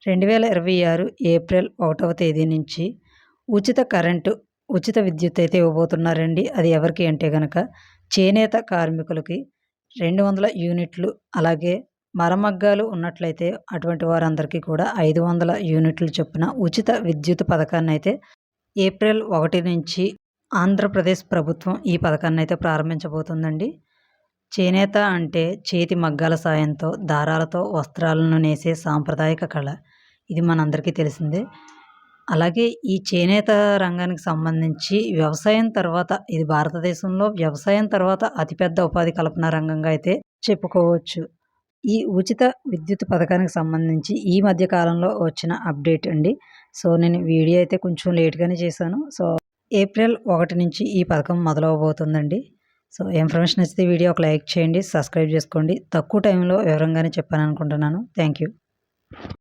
2026 April 1వ తేదీ నుంచి ఉచిత విద్యుత్ అయితే ఇవ్వబోతున్నారండి. అది ఎవరికి అంటే గనక చేనేత కార్మికులకి 200 యూనిట్లు, అలాగే మరమగ్గాలు ఉన్నట్లయితే అటువంటి వారందరికీ కూడా 500 యూనిట్లు చొప్పున ఉచిత విద్యుత్ పథకాన్నయితే ఏప్రిల్ 1 నుంచి ఆంధ్రప్రదేశ్ ప్రభుత్వం ఈ పథకాన్నయితే ప్రారంభించబోతుందండి. చేనేత అంటే చేతి మగ్గాల సాయంతో దారాలతో వస్త్రాలను నేసే సాంప్రదాయక కళ. ఇది మనందరికీ తెలిసిందే. అలాగే ఈ చేనేత రంగానికి సంబంధించి వ్యవసాయం తర్వాత ఇది భారతదేశంలో వ్యవసాయం తర్వాత అతిపెద్ద ఉపాధి కల్పన రంగంగా అయితే చెప్పుకోవచ్చు. ఈ ఉచిత విద్యుత్ పథకానికి సంబంధించి ఈ మధ్య కాలంలో వచ్చిన అప్డేట్ అండి. సో, నేను వీడియో అయితే కొంచెం లేట్‌గానే చేశాను. సో, ఏప్రిల్ 1 నుంచి ఈ పథకం మొదలవ్వబోతుందండి. సో, ఇన్ఫర్మేషన్ నచ్చితే వీడియో ఒక లైక్ చేయండి, సబ్స్క్రైబ్ చేసుకోండి. తక్కువ టైంలో వివరంగానే చెప్పాననుకుంటున్నాను. Thank you.